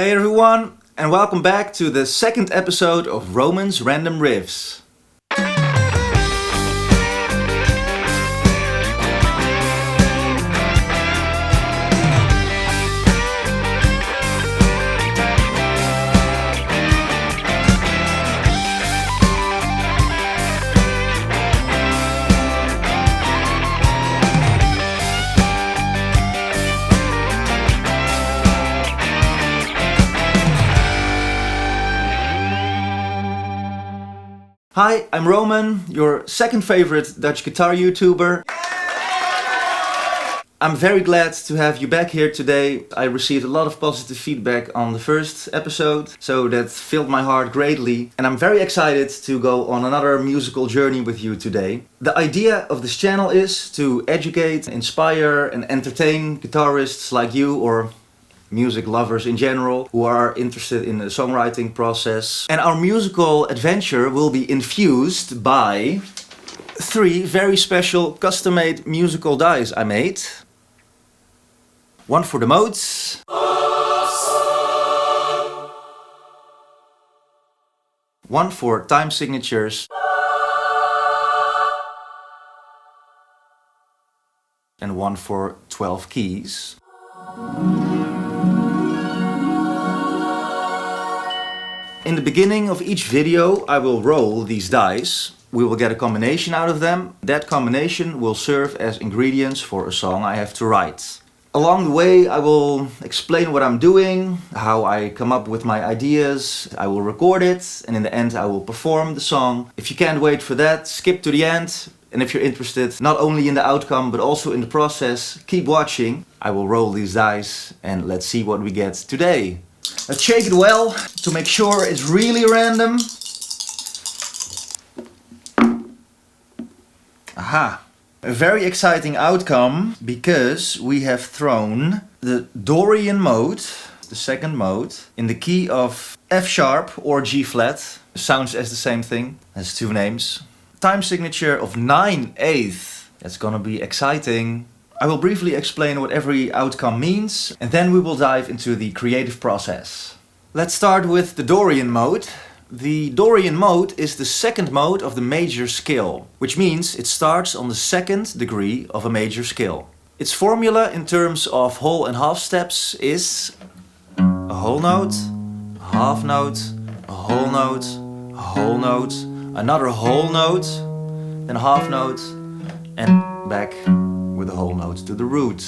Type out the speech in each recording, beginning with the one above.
Hey everyone, and welcome back to the second episode of Roman's Random Riffs. Hi, I'm Roman, your second favorite Dutch guitar YouTuber. I'm very glad to have you back here today. I received a lot of positive feedback on the first episode, so that filled my heart greatly. And I'm very excited to go on another musical journey with you today. The idea of this channel is to educate, inspire and entertain guitarists like you or music lovers in general who are interested in the songwriting process. And our musical adventure will be infused by 3 very special custom-made musical dies I made. One for the modes. One for time signatures. And one for 12 keys. In the beginning of each video I will roll these dice. We will get a combination out of them. That combination will serve as ingredients for a song I have to write. Along the way I will explain what I'm doing, how I come up with my ideas, I will record it, and in the end I will perform the song. If you can't wait for that, skip to the end. And if you're interested not only in the outcome but also in the process, keep watching. I will roll these dice and let's see what we get today. Let's shake it well to make sure it's really random. Aha! A very exciting outcome because we have thrown the Dorian mode, the second mode, in the key of F sharp or G flat. Sounds as the same thing, has 2 names. Time signature of 9/8. That's gonna be exciting. I will briefly explain what every outcome means and then we will dive into the creative process. Let's start with the Dorian mode. The Dorian mode is the second mode of the major scale, which means it starts on the 2nd degree of a major scale. Its formula in terms of whole and half steps is a whole note, a half note, a whole note, a whole note, another whole note, then a half note, and back with a whole note to the root.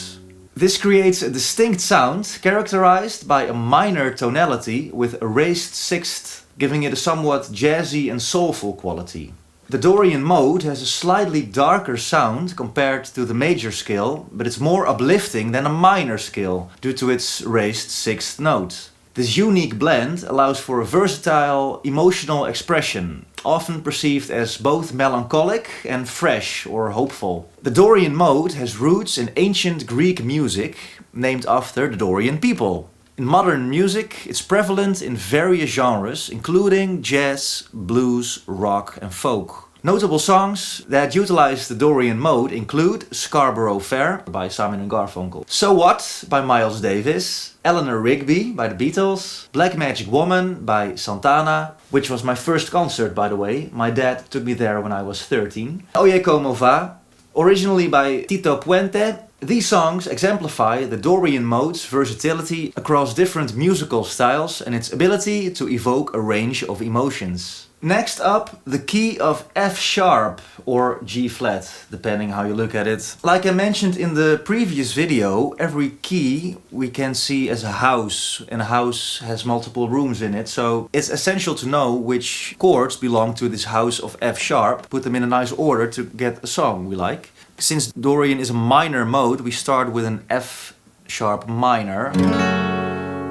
This creates a distinct sound characterized by a minor tonality with a raised 6th, giving it a somewhat jazzy and soulful quality. The Dorian mode has a slightly darker sound compared to the major scale, but it's more uplifting than a minor scale due to its raised 6th note. This unique blend allows for a versatile, emotional expression, often perceived as both melancholic and fresh or hopeful. The Dorian mode has roots in ancient Greek music, named after the Dorian people. In modern music, it's prevalent in various genres, including jazz, blues, rock and folk. Notable songs that utilize the Dorian mode include Scarborough Fair by Simon & Garfunkel, So What by Miles Davis, Eleanor Rigby by the Beatles, Black Magic Woman by Santana, which was my first concert by the way. My dad took me there when I was 13. Oye Como Va, originally by Tito Puente. These songs exemplify the Dorian mode's versatility across different musical styles and its ability to evoke a range of emotions. Next up, the key of F sharp or G flat, depending how you look at it. Like I mentioned in the previous video, every key we can see as a house, and a house has multiple rooms in it, so it's essential to know which chords belong to this house of F sharp, put them in a nice order to get a song we like. Since Dorian is a minor mode, we start with an F sharp minor,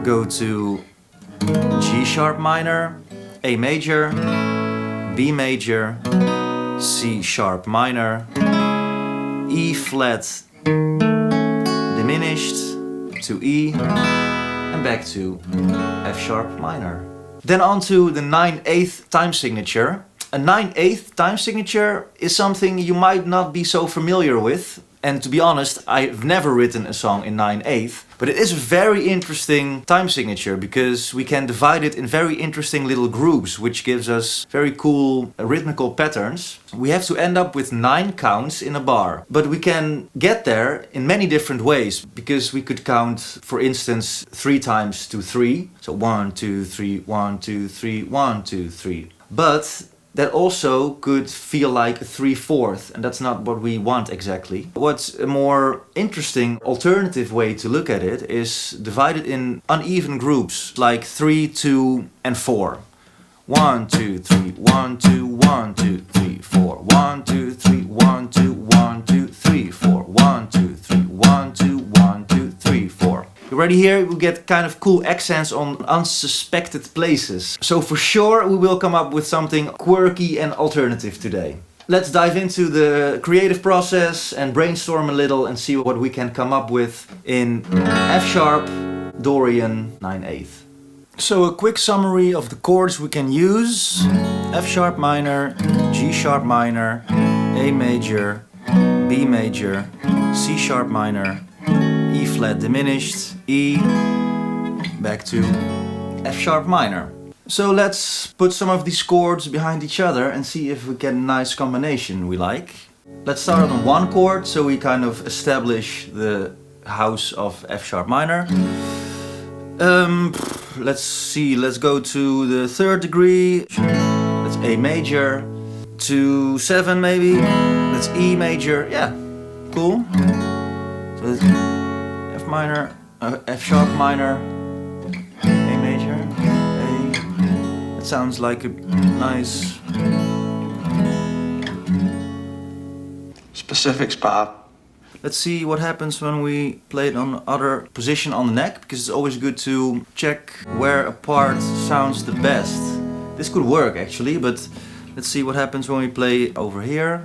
go to G sharp minor, A major, B major, C sharp minor, E flat diminished to E, and back to F sharp minor. Then on to the 9/8 time signature. A 9/8 time signature is something you might not be so familiar with. And to be honest, I've never written a song in 9/8, but it is a very interesting time signature because we can divide it in very interesting little groups, which gives us very cool rhythmical patterns. We have to end up with 9 counts in a bar, but we can get there in many different ways because we could count, for instance, 3 times to 3. So 1, 2, 3, 1, 2, 3, 1, 2, 3. But that also could feel like a 3/4, and that's not what we want exactly. What's a more interesting alternative way to look at it is divided in uneven groups, like 3, 2, and 4. 1, 2, 3, 1, 2, 1, 2, 3, 4. 1, 2, 3, 1, 2, 1, 2, 3, 4. 1, 2, 3, 1, 2, 1, 2, 3, 4. Already here we get kind of cool accents on unsuspected places. So for sure we will come up with something quirky and alternative today. Let's dive into the creative process and brainstorm a little and see what we can come up with in F sharp, Dorian 9/8. So a quick summary of the chords we can use: F sharp minor, G sharp minor, A major, B major, C sharp minor, E flat diminished, E, back to F sharp minor. So let's put some of these chords behind each other and see if we get a nice combination we like. Let's start on one chord so we kind of establish the house of F sharp minor. Let's see, let's go to the 3rd degree. That's A major. To 7 maybe. That's E major. Yeah, cool. So that's F minor, F sharp minor, A major, A. That sounds like a nice specifics, Bob. Let's see what happens when we play it on the other position on the neck, because it's always good to check where a part sounds the best. This could work actually, but let's see what happens when we play over here.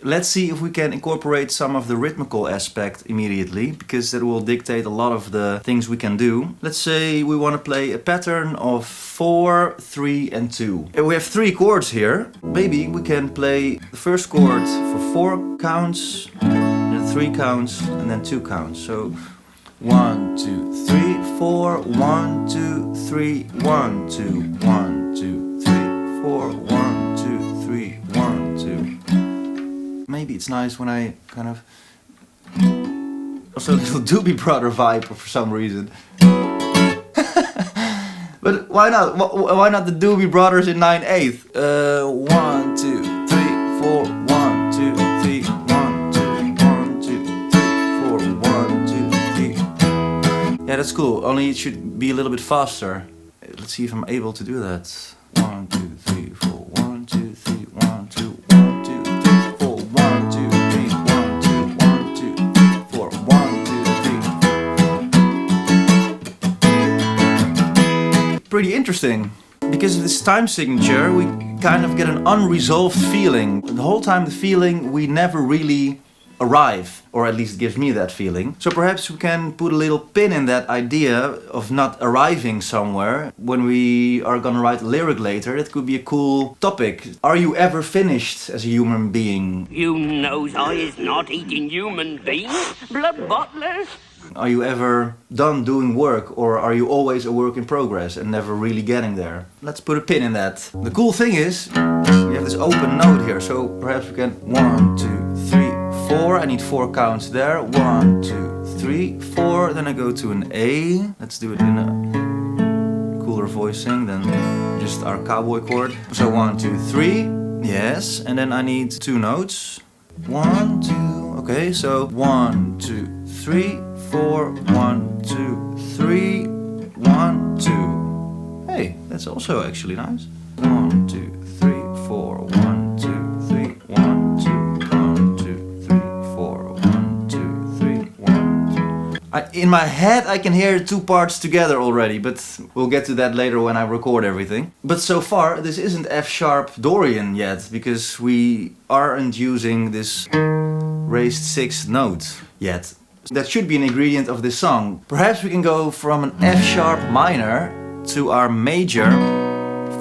Let's see if we can incorporate some of the rhythmical aspect immediately, because that will dictate a lot of the things we can do. Let's say we want to play a pattern of 4, 3 and 2. We have 3 chords here. Maybe we can play the first chord for 4 counts, then 3 counts and then 2 counts. So 1, 2, 3, 4, 1, 2, 3, 1, 2, 1, 2, 3, 4, 1, 2, 3, 1, 2. Maybe it's nice when I kind of also a little Doobie Brother vibe for some reason. But why not? Why not the Doobie Brothers in 9/8? 1, 2, 3, 4, 1, 2, 3, 1, 2, 1, 2, 3, 4, 1, 2, 3. Yeah, that's cool. Only it should be a little bit faster. Let's see if I'm able to do that. 1, 2, 3, 4, 1, 2, 3, 1, 2, 1, 2, 3, 4, 1, 2, 3, 1, 2, 1, 2, 3, 4, 1, 2, 3. Pretty interesting. Because of this time signature, we kind of get an unresolved feeling. The whole time the feeling we never really arrive, or at least gives me that feeling. So perhaps we can put a little pin in that idea of not arriving somewhere. When we are gonna write a lyric later, it could be a cool topic. Are you ever finished as a human being? You knows I is not eating human beings, blood bottlers. Are you ever done doing work, or are you always a work in progress and never really getting there? Let's put a pin in that. The cool thing is, we have this open note here, so perhaps we can 1, 2, 3, 4. I need 4 counts there. 1, 2, 3, 4. Then I go to an A. Let's do it in a cooler voicing than just our cowboy chord. So 1, 2, 3. Yes, and then I need 2 notes. 1, 2. Okay, so 1, 2, 3, 4, 1, 2, 3, 1, 2. Hey, that's also actually nice. 1, 2, 3, 4, 1, 2, 3, 1, 2, 1, 2, 3, 4, 1, 2, 3, 1, 2. In my head I can hear 2 parts together already, but we'll get to that later when I record everything. But so far this isn't F sharp Dorian yet, because we aren't using this raised 6th note yet. That should be an ingredient of this song. Perhaps we can go from an F sharp minor to our major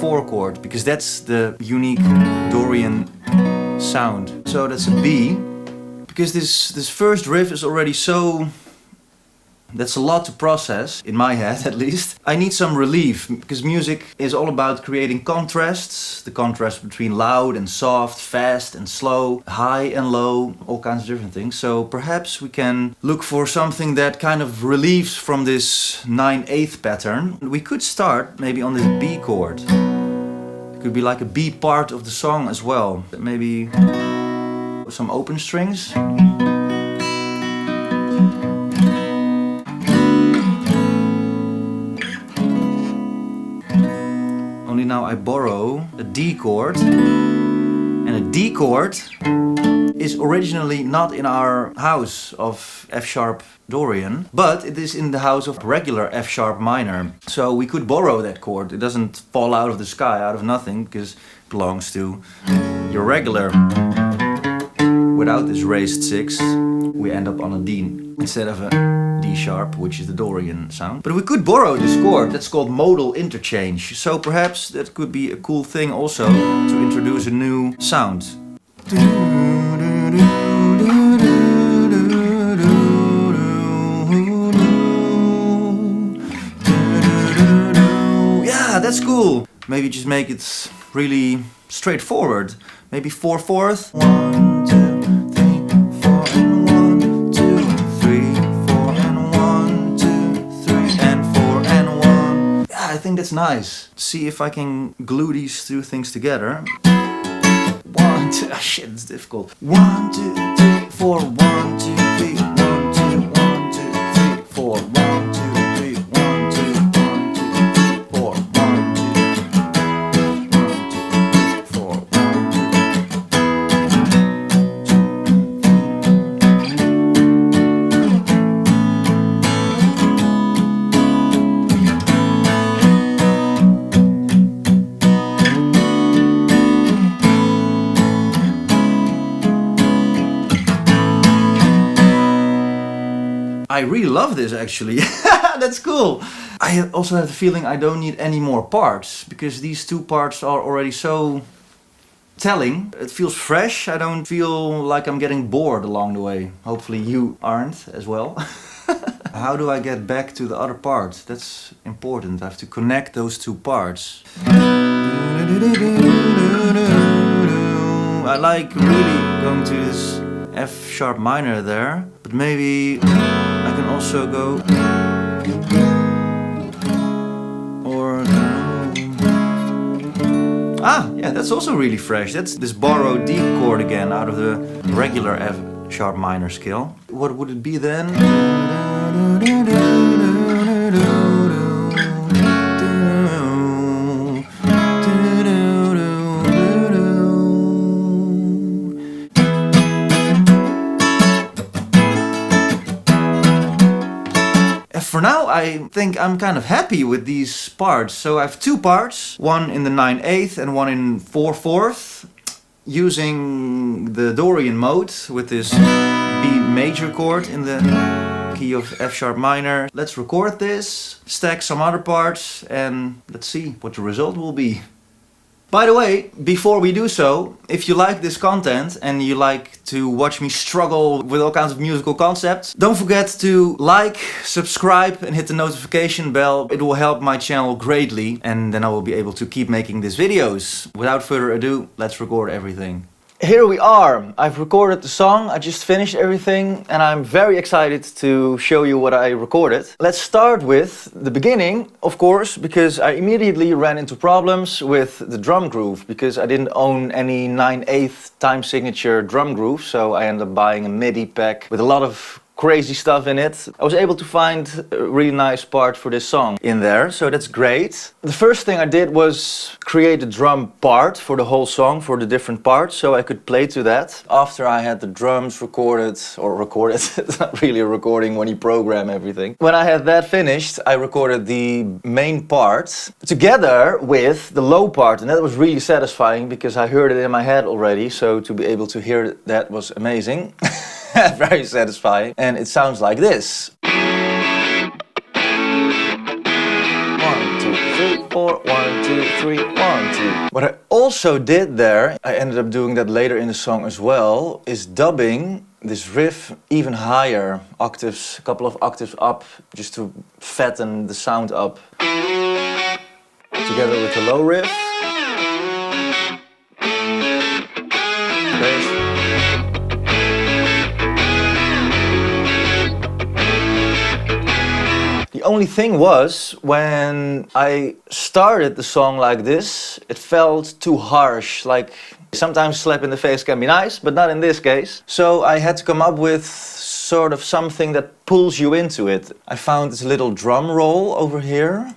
4 chord, because that's the unique Dorian sound. So that's a B. Because this first riff is already so... That's a lot to process, in my head at least. I need some relief, because music is all about creating contrasts. The contrast between loud and soft, fast and slow, high and low, all kinds of different things. So perhaps we can look for something that kind of relieves from this 9/8 pattern. We could start maybe on this B chord. It could be like a B part of the song as well. Maybe some open strings. Only now I borrow a D chord, and a D chord is originally not in our house of F sharp Dorian, but it is in the house of regular F sharp minor. So we could borrow that chord. It doesn't fall out of the sky, out of nothing, because it belongs to your regular. Without this raised 6, we end up on a D instead of a D sharp, which is the Dorian sound. But we could borrow this chord, that's called modal interchange. So perhaps that could be a cool thing also to introduce a new sound. Yeah, that's cool. Maybe just make it really straightforward. Maybe 4/4. 1, 2, 3, 4, and 1, 2, 3, 4, and 1, 2, 3, and 4, and 1. Yeah, I think that's nice. See if I can glue these two things together. 1, 2, ah, shit, it's difficult. 1, 2, 3, 4, 1, 2, 3, 1, 2, 1, 2, 3, 4, 1, 2, 3, 1, 2, 1, 2, 4, 1, 2, 4, 1, 2. I really love this actually. That's cool. I also have the feeling I don't need any more parts, because these two parts are already so telling. It feels fresh. I don't feel like I'm getting bored along the way. Hopefully you aren't as well. How do I get back to the other part? That's important. I have to connect those two parts. I like really going to this F sharp minor there, but maybe I can also go, or yeah, that's also really fresh. That's this borrowed D chord again out of the regular F sharp minor scale. What would it be then? For now, I think I'm kind of happy with these parts. So I have two parts, one in the 9/8 and one in 4/4, using the Dorian mode with this B major chord in the key of F sharp minor. Let's record this, stack some other parts, and let's see what the result will be. By the way, before we do so, if you like this content and you like to watch me struggle with all kinds of musical concepts, don't forget to like, subscribe and hit the notification bell. It will help my channel greatly, and then I will be able to keep making these videos. Without further ado, let's record everything. Here we are. I've recorded the song, I just finished everything, and I'm very excited to show you what I recorded. Let's start with the beginning, of course, because I immediately ran into problems with the drum groove, because I didn't own any 9/8 time signature drum groove, so I ended up buying a MIDI pack with a lot of crazy stuff in it. I was able to find a really nice part for this song in there, so that's great. The first thing I did was create a drum part for the whole song, for the different parts, so I could play to that. After I had the drums recorded, it's not really a recording when you program everything. When I had that finished, I recorded the main part together with the low part, and that was really satisfying because I heard it in my head already, so to be able to hear that was amazing. Very satisfying, and it sounds like this. 1, 2, 3. 4, 1, 2, 3, 1, 2. What I also did there, I ended up doing that later in the song as well, is dubbing this riff even higher, octaves, a couple of octaves up, just to fatten the sound up. Together with the low riff. Bass. The only thing was, when I started the song like this, it felt too harsh. Like, sometimes slap in the face can be nice, but not in this case. So I had to come up with sort of something that pulls you into it. I found this little drum roll over here.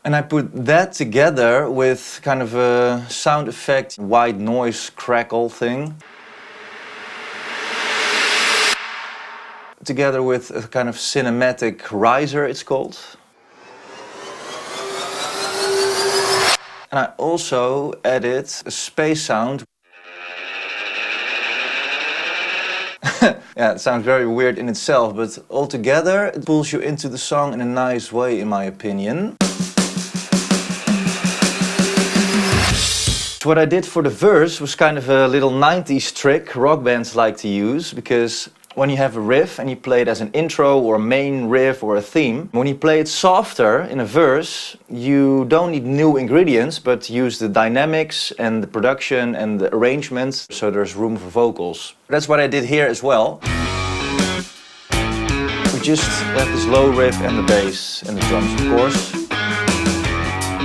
And I put that together with kind of a sound effect, white noise crackle thing. Together with a kind of cinematic riser, it's called. And I also added a space sound. Yeah, it sounds very weird in itself, but altogether it pulls you into the song in a nice way, in my opinion. What I did for the verse was kind of a little 90s trick rock bands like to use, because when you have a riff and you play it as an intro or a main riff or a theme, when you play it softer in a verse, you don't need new ingredients, but use the dynamics and the production and the arrangements, so there's room for vocals. That's what I did here as well. We just have this low riff and the bass and the drums, of course.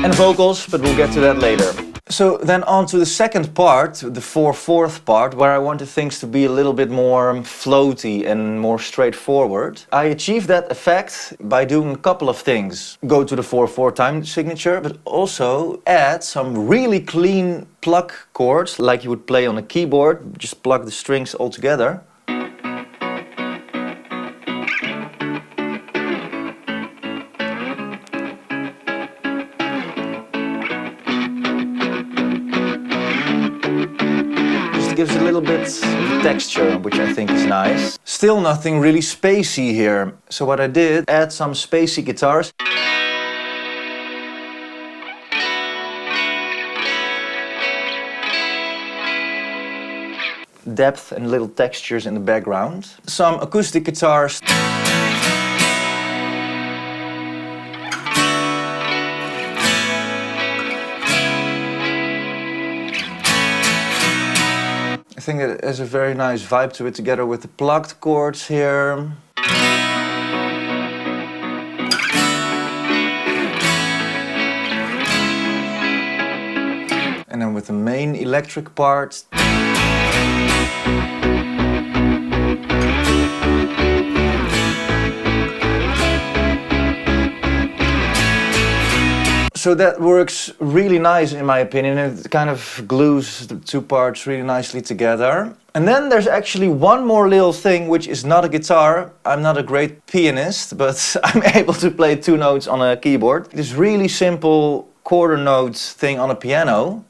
And vocals, but we'll get to that later. So then on to the second part, the 4/4 part, where I wanted things to be a little bit more floaty and more straightforward. I achieved that effect by doing a couple of things. Go to the 4/4 time signature, but also add some really clean pluck chords, like you would play on a keyboard. Just plug the strings all together. Gives a little bit of texture, which I think is nice. Still nothing really spacey here. So what I did, add some spacey guitars. Depth and little textures in the background. Some acoustic guitars. I think it has a very nice vibe to it, together with the plucked chords here. And then with the main electric part. So that works really nice in my opinion. It kind of glues the two parts really nicely together. And then there's actually one more little thing, which is not a guitar. I'm not a great pianist, but I'm able to play two notes on a keyboard. This really simple quarter note thing on a piano.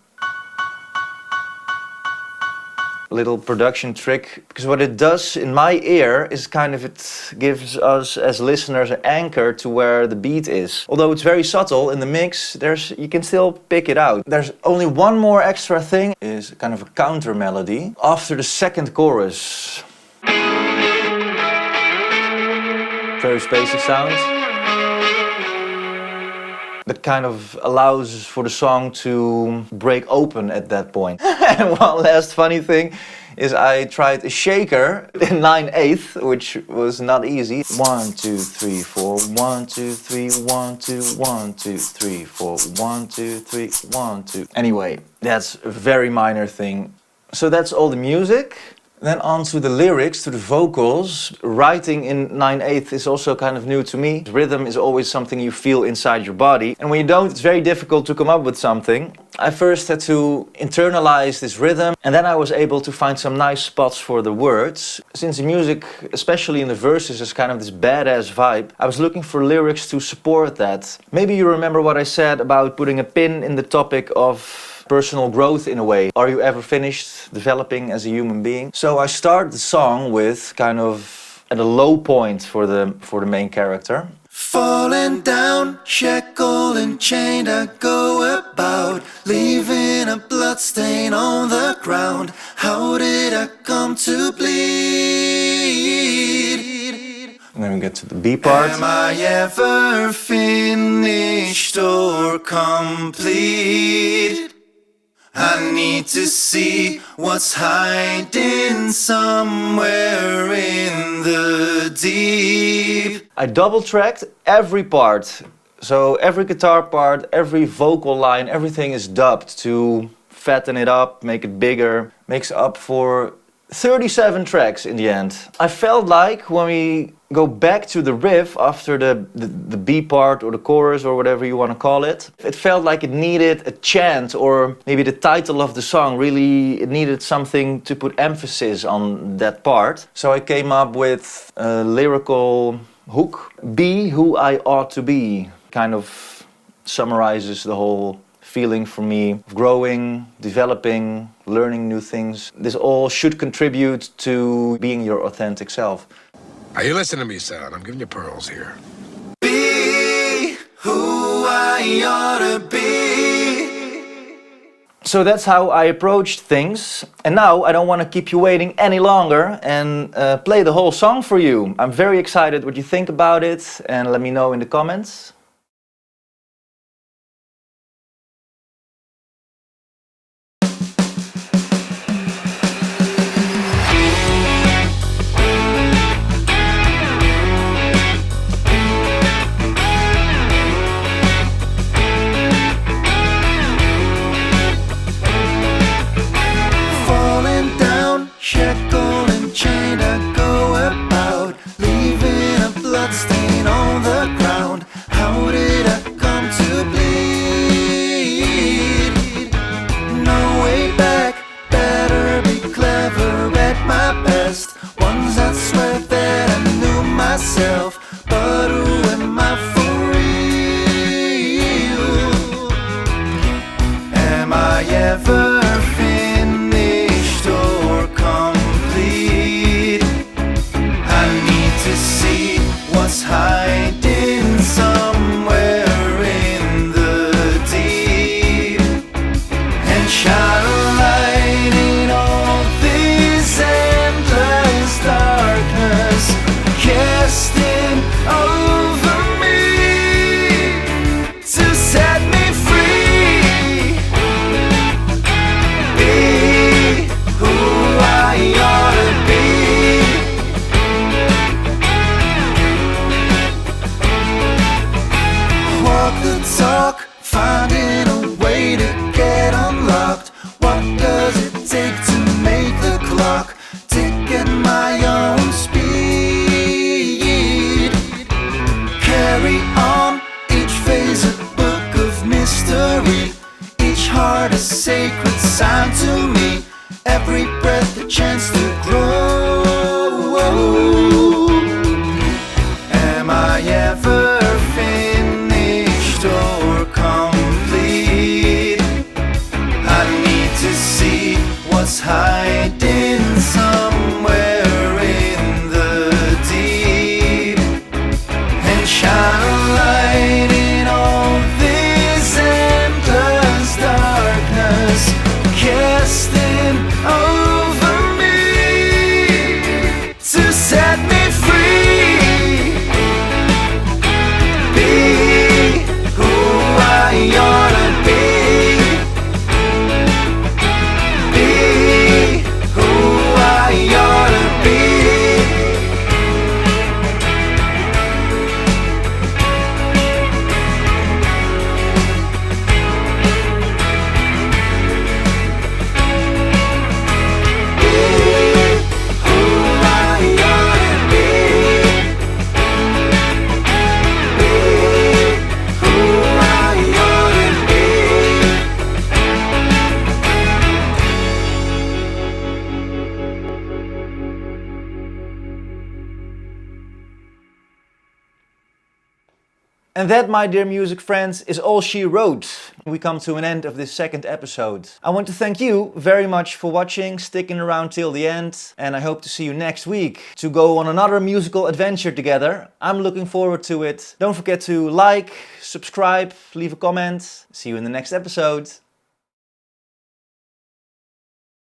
Little production trick, because what it does in my ear is kind of, it gives us as listeners an anchor to where the beat is. Although it's very subtle in the mix, you can still pick it out. There's only one more extra thing, is kind of a counter melody after the second chorus. Very spacey sound. That kind of allows for the song to break open at that point. And one last funny thing is I tried a shaker in 9/8, which was not easy. 1, 2, 3, 4, 1, 2, 3, 1, 2, 1, 2, 3, 4, 1, 2, 3, 1, 2. Anyway, that's a very minor thing. So that's all the music. Then on to the lyrics, to the vocals. Writing in 9/8 is also kind of new to me. Rhythm is always something you feel inside your body. And when you don't, it's very difficult to come up with something. I first had to internalize this rhythm, and then I was able to find some nice spots for the words. Since the music, especially in the verses, is kind of this badass vibe, I was looking for lyrics to support that. Maybe you remember what I said about putting a pin in the topic of personal growth in a way. Are you ever finished developing as a human being? So I start the song with kind of at a low point for the main character. Falling down, shackled and chained, I go about, leaving a bloodstain on the ground. How did I come to bleed? And then we get to the B part. Am I ever finished or complete? I need to see what's hiding somewhere in the deep. I double tracked every part. So every guitar part, every vocal line, everything is dubbed to fatten it up, make it bigger. Makes up for 37 tracks in the end. I felt like when we go back to the riff after the B part or the chorus or whatever you want to call it, it felt like it needed a chant, or maybe the title of the song really, it needed something to put emphasis on that part. So I came up with a lyrical hook. Be who I ought to be kind of summarizes the whole feeling for me of growing, developing, learning new things. This all should contribute to being your authentic self. Are you listening to me, son? I'm giving you pearls here. Be who I ought to be. So that's how I approached things. And now I don't want to keep you waiting any longer and play the whole song for you. I'm very excited what you think about it, and let me know in the comments. Shackled and chained, I go about, leaving a bloodstain on the ground. How did I come to bleed? No way back, better be clever at my best. Once I swear that I knew myself, but who am I for real? Am I ever finished or complete? I need to see what's hiding somewhere in the deep, and shine a light in all this endless darkness, casting over me to set me free. Be who I ought to be. Walk the talk, finding a way to get unlocked. What does it take to make the clock tick at my own speed? Carry on, each phase a book of mystery, each heart a sacred sign to me, every breath a chance to grow. Am I ever finished or complete? I need to see what's hiding somewhere in the deep, and shine a light in all this endless darkness, casting over me to set me free. Be who I ought to be. Be who And that, my dear music friends, is all she wrote. We come to an end of this second episode. I want to thank you very much for watching, sticking around till the end, and I hope to see you next week to go on another musical adventure together. I'm looking forward to it. Don't forget to like, subscribe, leave a comment. See you in the next episode.